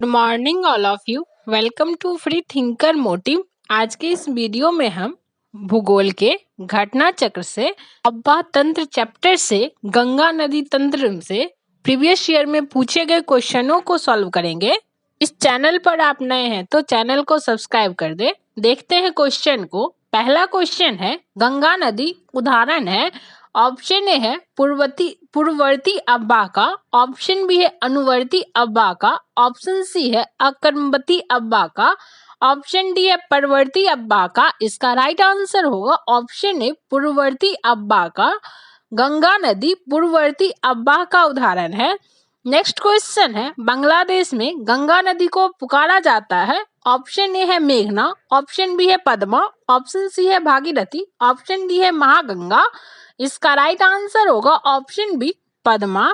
Good morning all of you. Welcome to Free Thinker Motive. आज के इस video में हम भूगोल के घटना चक्र से अब्बा तंत्र चैप्टर से गंगा नदी तंत्र से प्रीवियस ईयर में पूछे गए क्वेश्चनों को सॉल्व करेंगे। इस चैनल पर आप नए हैं तो चैनल को सब्सक्राइब कर दे। देखते हैं क्वेश्चन को। पहला क्वेश्चन है गंगा नदी उदाहरण है। ऑप्शन ए है पूर्ववर्ती अब्बा का, ऑप्शन बी है अनुवर्ती अब्बा का, ऑप्शन सी है अकर्मवती अब्बा का, ऑप्शन डी है परवर्ती अब्बा का। इसका राइट आंसर होगा ऑप्शन ए पूर्ववर्ती अब्बा का। गंगा नदी पूर्ववर्ती अब्बा का उदाहरण है। नेक्स्ट क्वेश्चन है बांग्लादेश में गंगा नदी को पुकारा जाता है। ऑप्शन ए है मेघना, ऑप्शन बी है पद्मा, ऑप्शन सी है भागीरथी, ऑप्शन डी है महागंगा। इसका राइट आंसर होगा ऑप्शन बी पद्मा।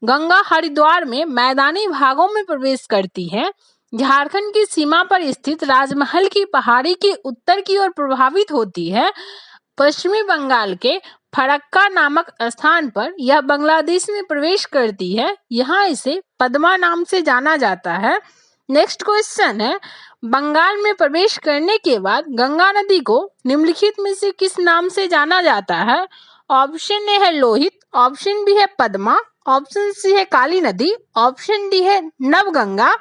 गंगा हरिद्वार में मैदानी भागों में प्रवेश करती है। झारखंड की सीमा पर स्थित राजमहल की पहाड़ी के उत्तर की ओर प्रभावित होती है। पश्चिमी बंगाल के फरक्का नामक स्थान पर यह बांग्लादेश में प्रवेश करती है। यहाँ इसे पद्मा नाम से जाना जाता है। नेक्स्ट क्वेश्चन है बंगाल में प्रवेश करने के बाद गंगा नदी को निम्नलिखित में से किस नाम से जाना जाता है। ऑप्शन ए है लोहित, ऑप्शन बी है पद्मा, ऑप्शन सी है काली नदी, ऑप्शन डी है नवगंगा।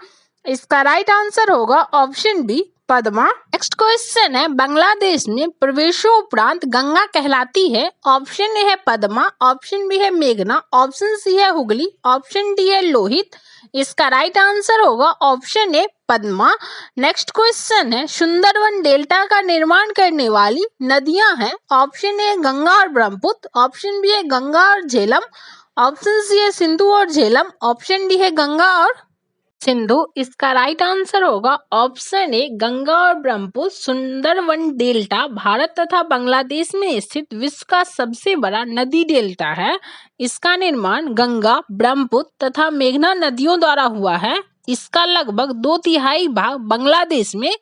इसका राइट आंसर होगा option B Padma. Next question है बांग्लादेश में प्रवेशों उपरांत गंगा कहलाती है। ऑप्शन ए है पद्मा, ऑप्शन बी है मेघना, ऑप्शन सी है हुगली, ऑप्शन डी है लोहित। इसका राइट आंसर होगा option A Padma. Next question है सुंदरवन डेल्टा का निर्माण करने वाली नदियां हैं। ऑप्शन ए गंगा और ब्रह्मपुत्र, ऑप्शन बी है गंगा और झेलम, ऑप्शन सी है सिंधु और झेलम, ऑप्शन डी है गंगा और सिंधु। इसका राइट आंसर होगा ऑप्शन ए गंगा और ब्रह्मपुत्र। सुंदरवन डेल्टा भारत तथा बांग्लादेश में स्थित विश्व का सबसे बड़ा नदी डेल्टा है। इसका निर्माण गंगा, ब्रह्मपुत्र तथा मेघना नदियों द्वारा हुआ है। इसका लगभग 2/3 भाग बांग्लादेश में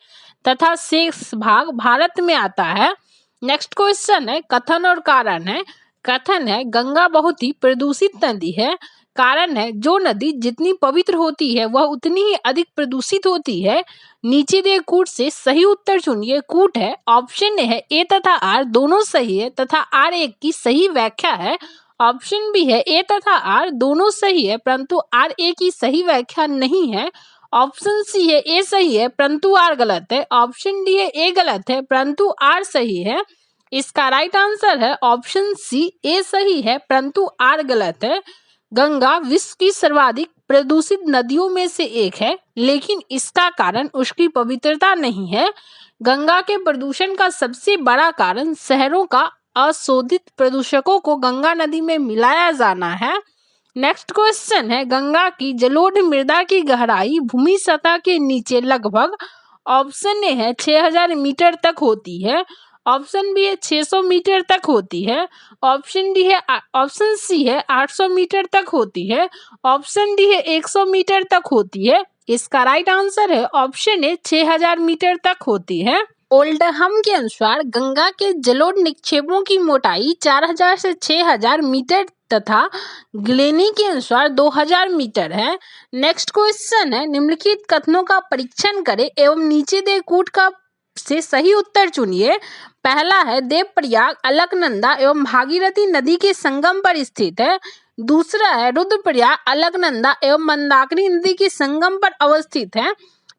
तथा शेष भाग भारत में आता है। नेक्स्ट क्वेश्चन है कथन और कारण है। कथन है गंगा बहुत ही प्रदूषित नदी है। कारण है जो नदी जितनी पवित्र होती है वह उतनी ही अधिक प्रदूषित होती है। नीचे दिए कूट से सही उत्तर चुनिए। कूट है ऑप्शन ए है ए तथा आर दोनों सही है तथा आर एक की सही व्याख्या है। ऑप्शन बी है ए तथा आर दोनों सही है परंतु आर ए की सही व्याख्या नहीं है। ऑप्शन सी है ए सही है परंतु आर गलत है। ऑप्शन डी है ए गलत है परंतु आर सही है। इसका राइट आंसर है ऑप्शन सी ए सही है परंतु आर गलत है। गंगा विश्व की सर्वाधिक प्रदूषित नदियों में से एक है लेकिन इसका कारण उसकी पवित्रता नहीं है। गंगा के प्रदूषण का सबसे बड़ा कारण शहरों का अशोधित प्रदूषकों को गंगा नदी में मिलाया जाना है। नेक्स्ट क्वेश्चन है गंगा की जलोढ़ मृदा की गहराई भूमि सतह के नीचे लगभग। ऑप्शन ए है 6000 मीटर तक होती है, ऑप्शन बी है 600 मीटर तक होती है, ऑप्शन सी है 800 मीटर तक होती है, ऑप्शन डी है 100 मीटर तक होती है। इसका राइट आंसर है ऑप्शन ए 6000 मीटर तक होती है। ओल्डहम के अनुसार गंगा के जलोढ़ निक्षेपों की मोटाई 4000 से 6000 मीटर तथा ग्लेनी के अनुसार 2000 मीटर है। नेक्स्ट क्वेश्चन है निम्नलिखित कथनों का परीक्षण करें एवं नीचे दे कूट का से सही उत्तर चुनिए। पहला है देवप्रयाग अलकनंदा एवं भागीरथी नदी के संगम पर स्थित है। दूसरा है रुद्रप्रयाग अलकनंदा एवं मंदाकिनी नदी के संगम पर अवस्थित है।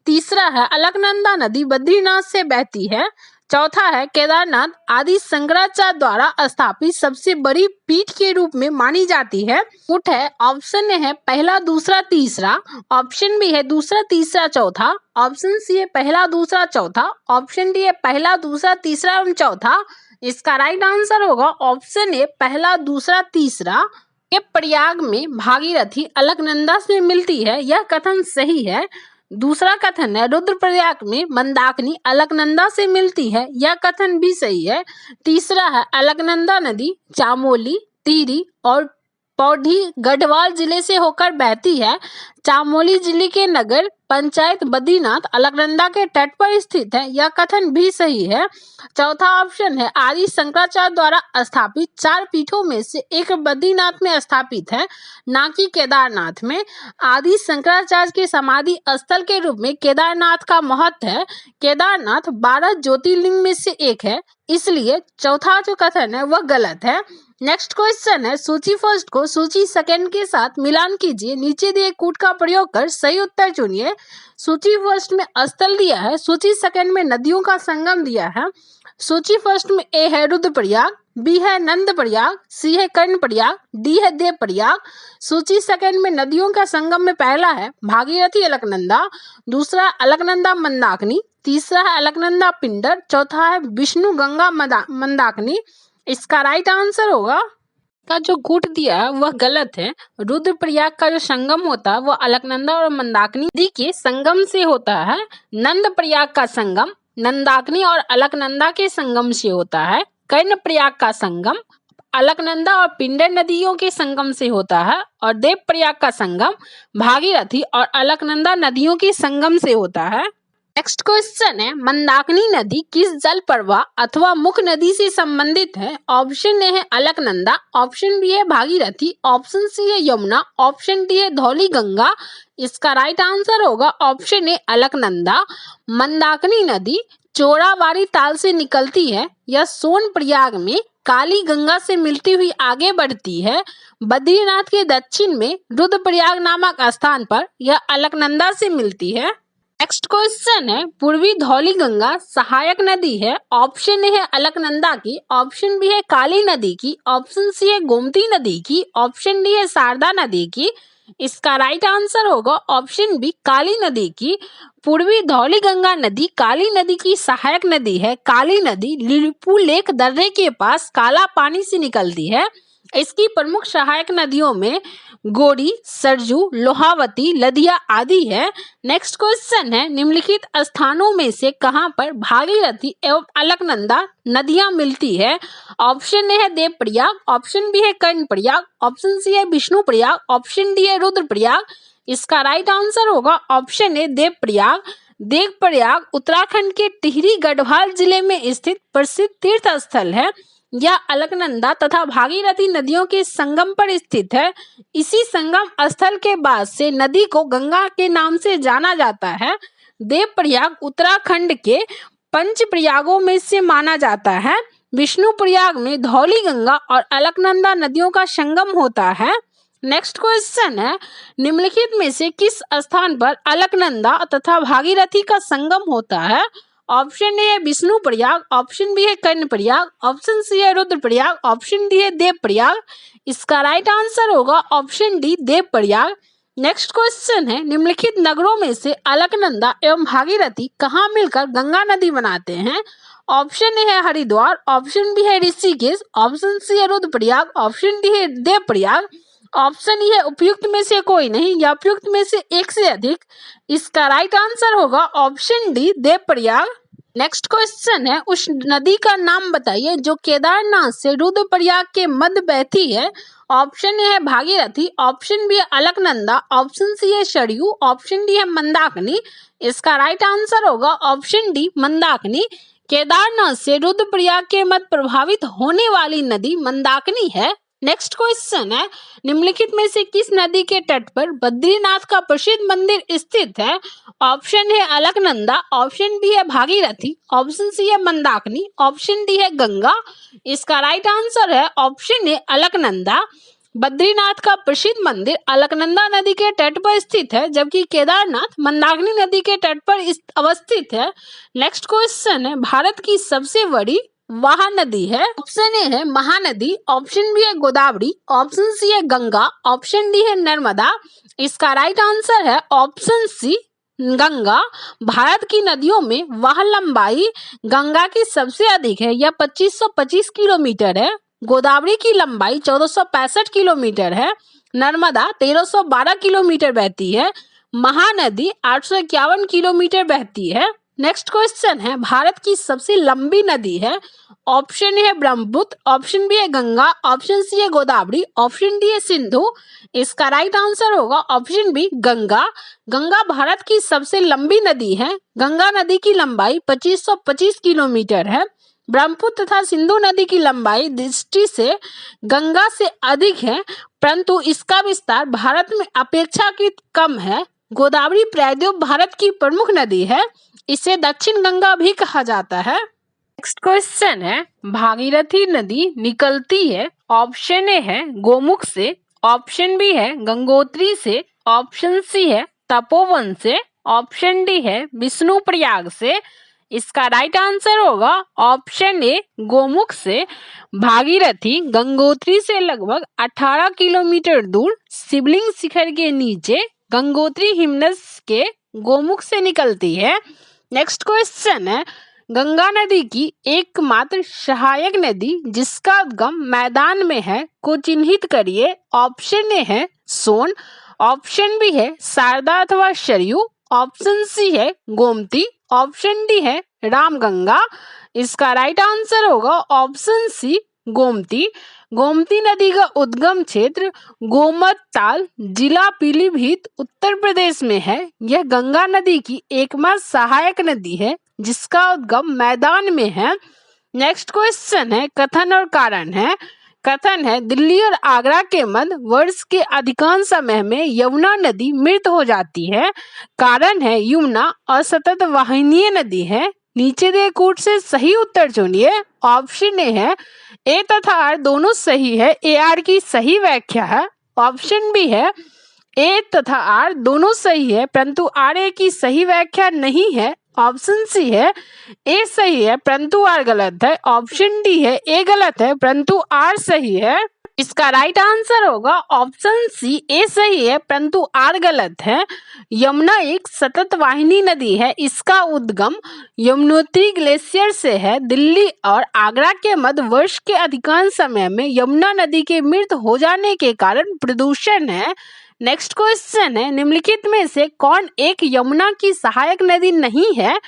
तीसरा है अलकनंदा नदी बद्रीनाथ से बहती है। चौथा है केदारनाथ आदि शंकराचार्य द्वारा स्थापित सबसे बड़ी पीठ के रूप में मानी जाती है। उठ है ऑप्शन ए है पहला दूसरा तीसरा, ऑप्शन बी है दूसरा तीसरा चौथा, ऑप्शन सी है पहला दूसरा चौथा, ऑप्शन डी है पहला दूसरा तीसरा एवं चौथा। इसका राइट आंसर होगा ऑप्शन ए पहला दूसरा तीसरा। ये प्रयाग में भागीरथी अलकनंदा से मिलती है, यह कथन सही है। दूसरा कथन है रुद्रप्रयाग में मंदाकिनी अलकनंदा से मिलती है, यह कथन भी सही है। तीसरा है अलकनंदा नदी चामोली, टिहरी और पौड़ी गढ़वाल जिले से होकर बहती है। चामोली जिले के नगर पंचायत बद्रीनाथ अलकनंदा के तट पर स्थित है, यह कथन भी सही है। चौथा ऑप्शन है आदि शंकराचार्य द्वारा स्थापित 4 पीठों में से एक बद्रीनाथ में स्थापित है, ना कि केदारनाथ में। आदि शंकराचार्य के समाधि स्थल के रूप में केदारनाथ का महत्व है। केदारनाथ 12 ज्योतिर्लिंग में से एक है, इसलिए चौथा जो कथन है वह गलत है। नेक्स्ट क्वेश्चन है सूची फर्स्ट को सूची सेकंड के साथ मिलान कीजिए, नीचे दिए कूट का प्रयोग कर सही उत्तर चुनिए। सूची फर्स्ट में स्थल दिया है, सूची सेकंड में नदियों का संगम दिया है। सूची फर्स्ट में ए है रुद्रप्रयाग, बी है नंदप्रयाग, सी है कर्णप्रयाग, डी है देवप्रयाग। सूची सेकंड में नदियों का संगम में पहला है भागीरथी अलकनंदा, दूसरा अलकनंदा मंदाकिनी, तीसरा है अलकनंदा पिंडर, चौथा है विष्णु गंगा मंदाकिनी। इसका राइट आंसर होगा का जो कूट दिया है वह गलत है। रुद्रप्रयाग का जो संगम होता है वह अलकनंदा और मंदाकिनी नदी के संगम से होता है। नंदप्रयाग का संगम नंदाकिनी और अलकनंदा के संगम से होता है। कर्णप्रयाग का संगम अलकनंदा और पिंडर नदियों के संगम से होता है और देवप्रयाग का संगम भागीरथी और अलकनंदा नदियों के संगम से होता है। नेक्स्ट क्वेश्चन है मंदाकिनी नदी किस जल प्रवाह अथवा मुख्य नदी से संबंधित है। ऑप्शन ए है अलकनंदा, ऑप्शन बी है भागीरथी, ऑप्शन सी है यमुना, ऑप्शन डी है धौली गंगा। इसका राइट आंसर होगा ऑप्शन ए अलकनंदा। मंदाकिनी नदी चोराबाड़ी ताल से निकलती है, यह सोनप्रयाग में काली गंगा से मिलती हुई आगे बढ़ती है। बद्रीनाथ के दक्षिण में रुद्रप्रयाग नामक स्थान पर यह अलकनंदा से मिलती है। नेक्स्ट क्वेश्चन है पूर्वी धौली गंगा सहायक नदी है। ऑप्शन ए है अलकनंदा की, ऑप्शन बी है काली नदी की, ऑप्शन सी है गोमती नदी की, ऑप्शन डी है शारदा नदी की। इसका राइट आंसर होगा ऑप्शन बी काली नदी की। पूर्वी धौली गंगा नदी काली नदी की सहायक नदी है। काली नदी लिपुलेख लेक दर्रे के पास काला पानी से निकलती है। इसकी प्रमुख सहायक नदियों में गोरी, सरजू, लोहावती, लदिया आदि है। नेक्स्ट क्वेश्चन है निम्नलिखित स्थानों में से कहां पर भागीरथी एवं अलकनंदा नदियां मिलती है। ऑप्शन ए है देवप्रयाग, ऑप्शन बी है कर्णप्रयाग, ऑप्शन सी है विष्णुप्रयाग, ऑप्शन डी है रुद्रप्रयाग। इसका राइट आंसर होगा ऑप्शन ए देवप्रयाग। देवप्रयाग उत्तराखंड के टिहरी गढ़वाल जिले में स्थित प्रसिद्ध तीर्थ स्थल है। यह अलकनंदा तथा भागीरथी नदियों के संगम पर स्थित है। इसी संगम स्थल के बाद से नदी को गंगा के नाम से जाना जाता है। देवप्रयाग उत्तराखंड के पंचप्रयागों में से माना जाता है। विष्णुप्रयाग में धौली गंगा और अलकनंदा नदियों का संगम होता है। नेक्स्ट क्वेश्चन है निम्नलिखित में से किस स्थान पर अलकनंदा तथा भागीरथी का संगम होता है। ऑप्शन ए है विष्णुप्रयाग, ऑप्शन बी है कर्णप्रयाग, ऑप्शन सी है रुद्रप्रयाग, ऑप्शन डी है देवप्रयाग। इसका राइट आंसर होगा option D Devprayag. Next question है निम्नलिखित नगरों में से अलकनंदा एवं भागीरथी कहाँ मिलकर गंगा नदी बनाते हैं। ऑप्शन ए है हरिद्वार, ऑप्शन बी है ऋषिकेश, ऑप्शन सी है रुद्रप्रयाग, ऑप्शन डी है देवप्रयाग, ऑप्शन ई है उपयुक्त में से कोई नहीं या उपयुक्त में से एक से अधिक। इसका राइट आंसर होगा option D Devprayag. Next question है उस नदी का नाम बताइए जो केदारनाथ से रुद्रप्रयाग के मध्य बहती है। ऑप्शन ए है भागीरथी, ऑप्शन बी है अलकनंदा, ऑप्शन सी है सरयू, ऑप्शन डी है मंदाकिनी। इसका राइट आंसर होगा ऑप्शन डी मंदाकिनी। केदारनाथ से रुद्रप्रयाग के मध्य प्रभावित होने वाली नदी मंदाकिनी है। नेक्स्ट क्वेश्चन है निम्नलिखित में से किस नदी के तट पर बद्रीनाथ का प्रसिद्ध मंदिर स्थित है। ऑप्शन है अलकनंदा, ऑप्शन बी है भागीरथी, ऑप्शन सी है मंदाकिनी, ऑप्शन डी है गंगा। इसका राइट आंसर है ऑप्शन ए अलकनंदा। बद्रीनाथ का प्रसिद्ध मंदिर अलकनंदा नदी के तट पर स्थित है, जबकि केदारनाथ मंदाकिनी नदी के तट पर अवस्थित है। नेक्स्ट क्वेश्चन है भारत की सबसे बड़ी वह नदी है। ऑप्शन ए है महानदी, ऑप्शन बी है गोदावरी, ऑप्शन सी है गंगा, ऑप्शन डी है नर्मदा। इसका राइट आंसर है ऑप्शन सी गंगा। भारत की नदियों में वह लंबाई गंगा की सबसे अधिक है, यह 2525 किलोमीटर है। गोदावरी की लंबाई 1465 किलोमीटर है। नर्मदा 1312 किलोमीटर बहती है। महानदी 851 किलोमीटर बहती है। नेक्स्ट क्वेश्चन है, भारत की सबसे लंबी नदी है। ऑप्शन ए है ब्रह्मपुत्र, ऑप्शन बी है गंगा, ऑप्शन सी है गोदावरी, ऑप्शन डी है सिंधु। इसका राइट आंसर होगा ऑप्शन बी गंगा। गंगा भारत की सबसे लंबी नदी है। गंगा नदी की लंबाई 2525 किलोमीटर है। ब्रह्मपुत्र तथा सिंधु नदी की लंबाई दृष्टि से गंगा से अधिक है, परंतु इसका विस्तार भारत में अपेक्षाकृत कम है। गोदावरी प्रायद्वीप भारत की प्रमुख नदी है। इसे दक्षिण गंगा भी कहा जाता है। नेक्स्ट क्वेश्चन है, भागीरथी नदी निकलती है। ऑप्शन ए है गोमुख से, ऑप्शन बी है गंगोत्री से, ऑप्शन सी है तपोवन से, ऑप्शन डी है विष्णुप्रयाग से। इसका राइट आंसर होगा ऑप्शन ए गोमुख से। भागीरथी गंगोत्री से लगभग 18 किलोमीटर दूर शिवलिंग शिखर के नीचे गंगोत्री हिमनद के गोमुख से निकलती है। नेक्स्ट क्वेश्चन है, गंगा नदी की एकमात्र सहायक नदी जिसका उद्गम मैदान में है को चिन्हित करिए। ऑप्शन ए है सोन, ऑप्शन बी है शारदा अथवा सरयू, ऑप्शन सी है गोमती, ऑप्शन डी है रामगंगा। इसका राइट आंसर होगा ऑप्शन सी गोमती। गोमती नदी का उद्गम क्षेत्र गोमत ताल, जिला पीलीभीत, उत्तर प्रदेश में है। यह गंगा नदी की एकमात्र सहायक नदी है जिसका उद्गम मैदान में है। नेक्स्ट क्वेश्चन है, कथन और कारण है। कथन है, दिल्ली और आगरा के मध्य वर्ष के अधिकांश समय में यमुना नदी मृत हो जाती है। कारण है, यमुना असतत वाहिनीय नदी है। नीचे दिए कूट से सही उत्तर चुनिए। ऑप्शन ए है ए तथा आर दोनों सही है, ए आर की सही व्याख्या है। ऑप्शन बी है ए तथा आर दोनों सही है परंतु आर ए की सही व्याख्या नहीं है। ऑप्शन सी है ए सही है परंतु आर गलत है। ऑप्शन डी है ए गलत है परंतु आर सही है। इसका राइट आंसर होगा ऑप्शन सी ए सही है परंतु आर गलत है। यमुना एक सतत वाहिनी नदी है। इसका उद्गम यमुनोत्री ग्लेशियर से है। दिल्ली और आगरा के मध्य वर्ष के अधिकांश समय में यमुना नदी के मृत हो जाने के कारण प्रदूषण है। नेक्स्ट क्वेश्चन है, निम्नलिखित में से कौन एक यमुना की सहायक नदी नहीं है।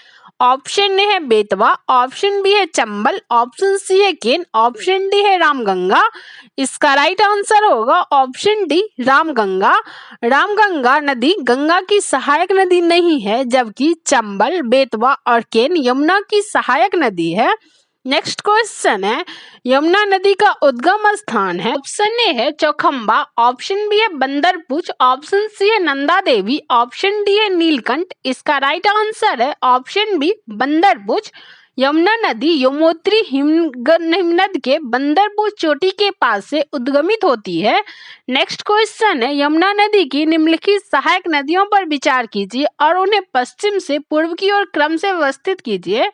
ऑप्शन ए है बेतवा, ऑप्शन बी है चंबल, ऑप्शन सी है केन, ऑप्शन डी है रामगंगा। इसका राइट आंसर होगा ऑप्शन डी रामगंगा। रामगंगा नदी गंगा की सहायक नदी नहीं है, जबकि चंबल, बेतवा और केन यमुना की सहायक नदी है। नेक्स्ट क्वेश्चन है, यमुना नदी का उद्गम स्थान है। ऑप्शन ए है चौखंबा, ऑप्शन बी है बंदरपुच, ऑप्शन सी है नंदा देवी, ऑप्शन डी है नीलकंठ। इसका राइट आंसर है ऑप्शन बी बंदरपुच। यमुना नदी यमुनोत्री हिमनद के बंदरपुच चोटी के पास से उद्गमित होती है। नेक्स्ट क्वेश्चन है, यमुना नदी की निम्नलिखित सहायक नदियों पर विचार कीजिए और उन्हें पश्चिम से पूर्व की ओर क्रम से व्यवस्थित कीजिए।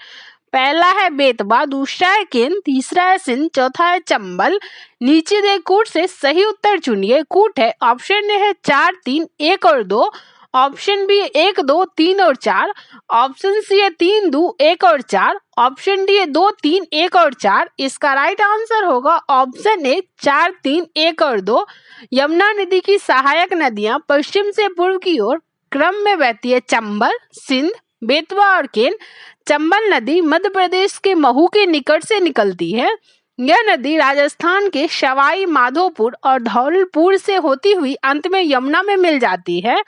पहला है बेतवा, दूसरा है केन, तीसरा है सिंध, चौथा है चंबल। नीचे दिए कूट से सही उत्तर चुनिए। कूट है ऑप्शन ए है 4, 3, 1 और 2, ऑप्शन बी 1, 2, 3 और 4, ऑप्शन सी है 3, 2, 1 और 4, ऑप्शन डी है 2, 3, 1 और 4। इसका राइट आंसर होगा ऑप्शन ए 4, 3, 1 और 2। यमुना नदी की सहायक नदियां पश्चिम से पूर्व की ओर क्रम में बहती है। चंबल, सिंध, बेतवा और केन। चंबल नदी मध्य प्रदेश के महू के निकट से निकलती है। यह नदी राजस्थान के सवाई माधोपुर और धौलपुर से होती हुई अंत में यमुना में मिल जाती है।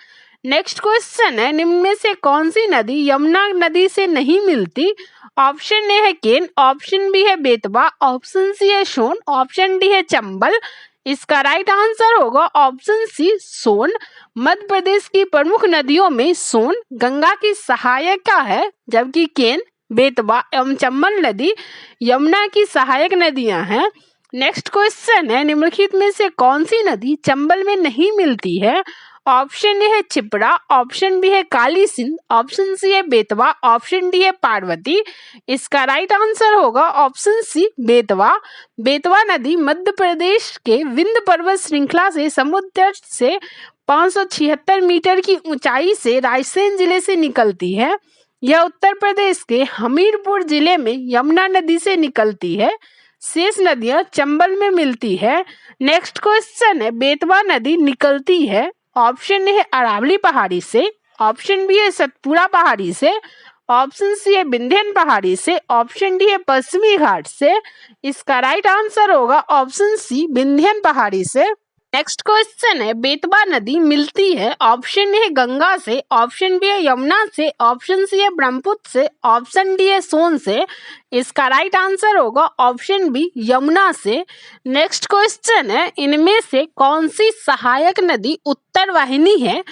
नेक्स्ट क्वेश्चन है, निम्न में से कौन सी नदी यमुना नदी से नहीं मिलती। ऑप्शन ए है केन, ऑप्शन बी है बेतवा, ऑप्शन सी है सोन, ऑप्शन डी है चंबल। इसका राइट आंसर होगा ऑप्शन सी सोन। मध्य प्रदेश की प्रमुख नदियों में सोन गंगा की सहायिका है, जबकि केन, बेतवा एवं चंबल नदी यमुना की सहायक नदियां हैं। नेक्स्ट क्वेश्चन है, निम्नलिखित में से कौन सी नदी चंबल में नहीं मिलती है। ऑप्शन ए है छिपरा, ऑप्शन बी है काली सिंध, ऑप्शन सी है बेतवा, ऑप्शन डी है पार्वती। इसका राइट आंसर होगा ऑप्शन सी बेतवा। बेतवा नदी मध्य प्रदेश के विंध्य पर्वत श्रृंखला से समुद्र से 576 मीटर की ऊंचाई से रायसेन जिले से निकलती है। यह उत्तर प्रदेश के हमीरपुर जिले में यमुना नदी से निकलती है। शेष नदियां चंबल में मिलती है। नेक्स्ट क्वेश्चन है, बेतवा नदी निकलती है ऑप्शन ए है अरावली पहाड़ी से, ऑप्शन बी है सतपुड़ा पहाड़ी से, ऑप्शन सी है विंध्यन पहाड़ी से, ऑप्शन डी है पश्चिमी घाट से। इसका राइट आंसर होगा ऑप्शन सी विंध्यन पहाड़ी से। नेक्स्ट क्वेश्चन है बेतवा नदी मिलती है ऑप्शन ए है गंगा से, ऑप्शन बी है यमुना से, ऑप्शन सी है ब्रह्मपुत्र से, ऑप्शन डी है सोन से। इसका राइट आंसर होगा ऑप्शन बी यमुना से। नेक्स्ट क्वेश्चन है इनमें से कौन सी सहायक नदी उत्तर वाहिनी है?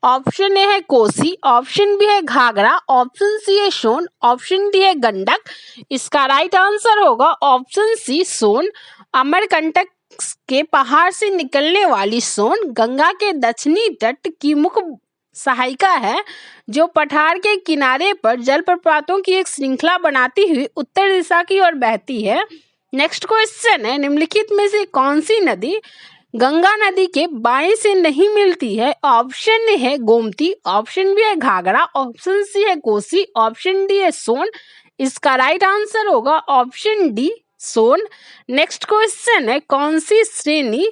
ऑप्शन ए है कोसी, ऑप्शन बी है घाघरा, ऑप्शन सी है सोन, ऑप्शन डी है गंडक। इसका राइट आंसर होगा ऑप्शन सी सोन। अमरकंटक के पहाड़ से निकलने वाली सोन गंगा के दक्षिणी तट की मुख्य सहायिका है, जो पठार के किनारे पर जलप्रपातों की एक श्रृंखला बनाती हुई उत्तर दिशा की ओर बहती है। नेक्स्ट क्वेश्चन है निम्नलिखित में से कौन सी नदी गंगा नदी के बाएं से नहीं मिलती है? ऑप्शन ए है गोमती, ऑप्शन बी है घाघरा, ऑप्शन सी है कोसी, ऑप्शन डी है सोन। इसका राइट आंसर होगा ऑप्शन डी सोन। नेक्स्ट क्वेश्चन है कौन सी श्रेणी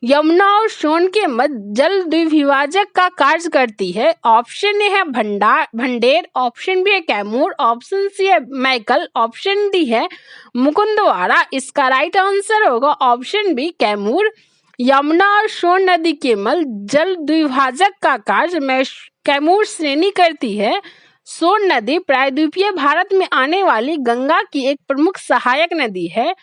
यमुना और सोन के मध्य जल द्विविभाजक का कार्य करती है? ऑप्शन ए है भंडेर, ऑप्शन बी है कैमूर, ऑप्शन सी है मैकल, ऑप्शन डी है मुकुंदवाड़ा। इसका राइट आंसर होगा ऑप्शन बी कैमूर। यमुना और सोन नदी के मध्य जल द्विविभाजक का कार्य कैमूर श्रेणी करती है। सोन नदी प्रायद्वीपीय भारत में आने वाली गंगा की एक प्रमुख सहायक नदी है।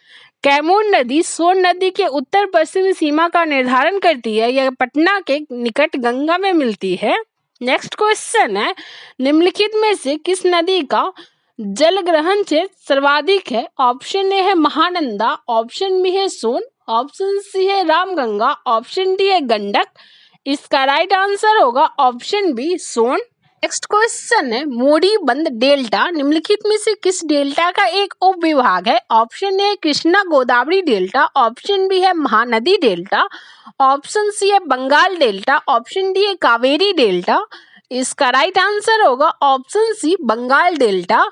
कैमूर नदी सोन नदी के उत्तर पश्चिमी सीमा का निर्धारण करती है। यह पटना के निकट गंगा में मिलती है। नेक्स्ट क्वेश्चन है निम्नलिखित में से किस नदी का जल ग्रहण क्षेत्र सर्वाधिक है? ऑप्शन ए है महानंदा, ऑप्शन बी है सोन, ऑप्शन सी है रामगंगा, ऑप्शन डी है गंडक। इसका राइट आंसर होगा ऑप्शन बी सोन। नेक्स्ट क्वेश्चन है मोरीबंद डेल्टा निम्नलिखित में से किस डेल्टा का एक उप विभाग है? Option A Krishna Godavari delta, option B है महानदी डेल्टा, ऑप्शन सी है बंगाल डेल्टा, ऑप्शन डी है कावेरी डेल्टा। इसका राइट आंसर होगा ऑप्शन सी बंगाल डेल्टा।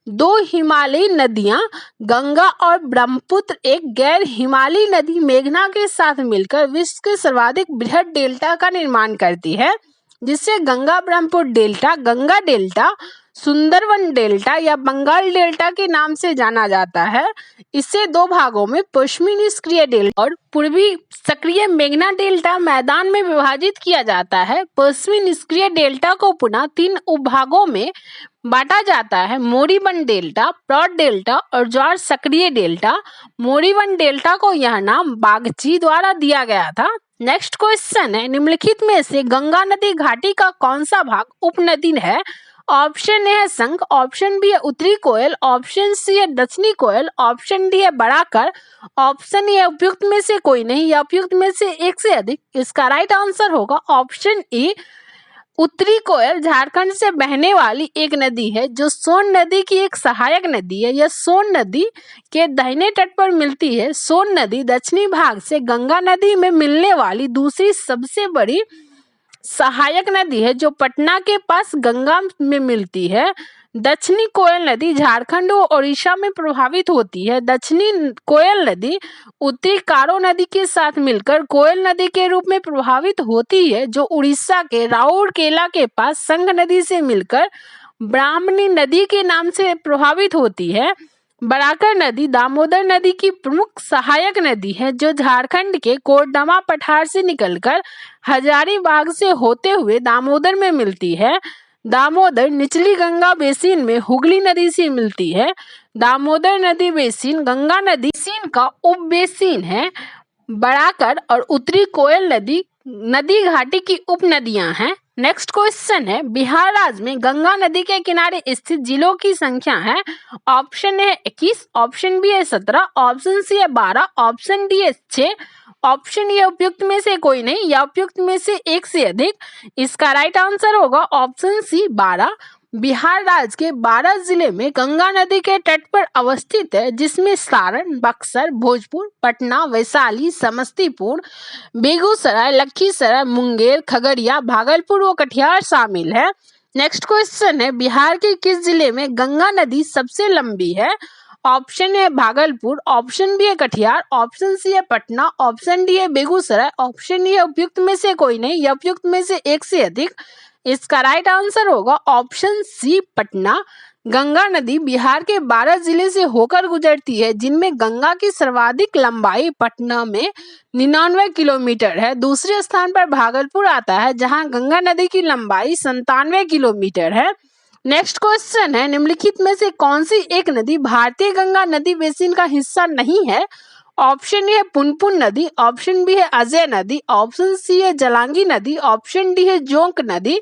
दो हिमालयी नदियां गंगा और ब्रह्मपुत्र एक गैर हिमालयी नदी मेघना के साथ मिलकर विश्व के सर्वाधिक बृहद डेल्टा का निर्माण करती है, जिसे Ganga Brahmaputra delta, Ganga delta, Sundarban delta या बंगाल डेल्टा के नाम से जाना जाता है। इसे दो भागों में पश्चिमी निष्क्रिय डेल्टा और पूर्वी सक्रिय मेघना डेल्टा मैदान में विभाजित किया जाता है। पश्चिमी निष्क्रिय डेल्टा को पुनः तीन उपभागों में बांटा जाता है: मोरीबंद डेल्टा, प्रौढ़ डेल्टा और ज्वार सक्रिय डेल्टा। मोरीबंद डेल्टा को यह नाम बागची द्वारा दिया गया था। नेक्स्ट क्वेश्चन है निम्नलिखित में से गंगा नदी घाटी का कौन सा भाग उपनदी है? ऑप्शन ए है शंख, ऑप्शन बी है उत्तरी कोयल, ऑप्शन सी है दक्षिणी कोयल, ऑप्शन डी है बड़ाकर, ऑप्शन ए उपयुक्त में से कोई नहीं या उपयुक्त में से एक से अधिक। इसका राइट आंसर होगा ऑप्शन ए उत्तरी कोयल। झारखंड से बहने वाली एक नदी है जो सोन नदी की एक सहायक नदी है। यह सोन नदी के दाहिने तट पर मिलती है। सोन नदी दक्षिणी भाग से गंगा नदी में मिलने वाली दूसरी सबसे बड़ी सहायक नदी है, जो पटना के पास गंगा में मिलती है। दक्षिणी कोयल नदी झारखंड और ओडिशा में प्रभावित होती है। दक्षिणी कोयल नदी उत्तरी कारो नदी के साथ मिलकर कोयल नदी के रूप में प्रभावित होती है, जो उड़ीसा के राउरकेला के पास संघ नदी से मिलकर ब्राह्मणी नदी के नाम से प्रभावित होती है। बराकर नदी दामोदर नदी की प्रमुख सहायक नदी है, जो झारखंड के कोरडमा पठार से निकलकर हजारीबाग से होते हुए दामोदर में मिलती है। दामोदर निचली गंगा बेसिन में हुगली नदी से मिलती है। दामोदर नदी बेसिन गंगा नदी बेसिन का उप बेसिन है। बराकर और उत्तरी कोयल नदी घाटी की उप नदियां हैं। नेक्स्ट क्वेश्चन है बिहार राज्य में गंगा नदी के किनारे स्थित जिलों की संख्या है। ऑप्शन ए 21, ऑप्शन बी है 17, ऑप्शन सी है 12, ऑप्शन डी है 6, ऑप्शन ए उपयुक्त में से कोई नहीं या उपयुक्त में से एक से अधिक। इसका राइट आंसर होगा ऑप्शन सी 12। बिहार राज्य के 12 जिले में गंगा नदी के तट पर अवस्थित है, जिसमें सारण, बक्सर, भोजपुर, पटना, वैशाली, समस्तीपुर, बेगूसराय, लखीसराय, मुंगेर, खगड़िया, भागलपुर व कटिहार शामिल है। नेक्स्ट क्वेश्चन है बिहार के किस जिले में गंगा नदी सबसे लंबी है? ऑप्शन है भागलपुर, ऑप्शन बी है कटिहार, ऑप्शन सी है पटना, ऑप्शन डी है बेगूसराय, ऑप्शन डी है उपयुक्त में से कोई नहीं या उपयुक्त में से एक से अधिक। इसका राइट आंसर होगा ऑप्शन सी पटना। गंगा नदी बिहार के 12 जिले से होकर गुजरती है, जिनमें गंगा की सर्वाधिक लंबाई पटना में 99 किलोमीटर है। दूसरे स्थान पर भागलपुर आता है, जहां गंगा नदी की लंबाई 97 किलोमीटर है। नेक्स्ट क्वेश्चन है, निम्नलिखित में से कौन सी एक नदी भारतीय गंगा नदी बेसिन का हिस्सा नहीं है? ऑप्शन ए है पुनपुन नदी, ऑप्शन बी है अजय नदी, ऑप्शन सी है जलांगी नदी, ऑप्शन डी है जोंक नदी।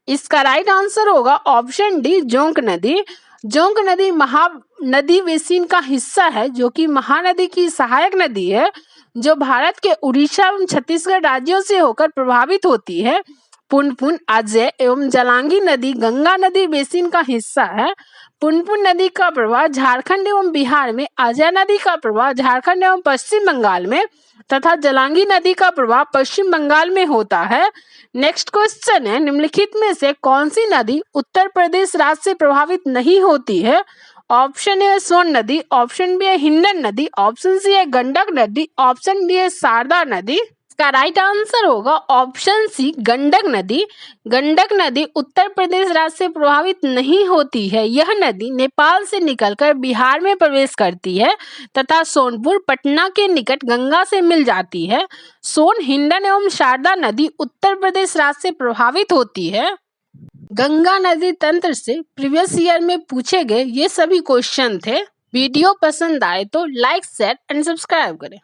इसका राइट आंसर होगा ऑप्शन डी जोंक नदी। जोंक नदी महानदी बेसिन का हिस्सा है, जो कि महानदी की सहायक नदी है, जो भारत के उड़ीसा एवं छत्तीसगढ़ राज्यों से होकर प्रभावित होती है। पुनपुन, अजय एवं जलांगी नदी गंगा नदी बेसिन का हिस्सा है। पुनपुन नदी का प्रवाह झारखंड एवं बिहार में, अजय नदी का प्रवाह झारखंड एवं पश्चिम बंगाल में तथा जलांगी नदी का प्रवाह पश्चिम बंगाल में होता है। नेक्स्ट क्वेश्चन है, निम्नलिखित में से कौन सी नदी उत्तर प्रदेश राज्य से प्रभावित नहीं होती है? ऑप्शन ए सोन नदी, ऑप्शन बी है हिंडन नदी, ऑप्शन सी है गंडक नदी, ऑप्शन डी है शारदा नदी। इसका राइट आंसर होगा ऑप्शन सी गंडक नदी। गंडक नदी उत्तर प्रदेश राज्य से प्रभावित नहीं होती है। यह नदी नेपाल से निकलकर बिहार में प्रवेश करती है तथा सोनपुर पटना के निकट गंगा से मिल जाती है। सोन, हिंडन एवं शारदा नदी उत्तर प्रदेश राज्य से प्रभावित होती है। गंगा नदी तंत्र से प्रीवियस ईयर में पूछे गए ये सभी क्वेश्चन थे। वीडियो पसंद आए तो लाइक, शेयर एंड सब्सक्राइब करें।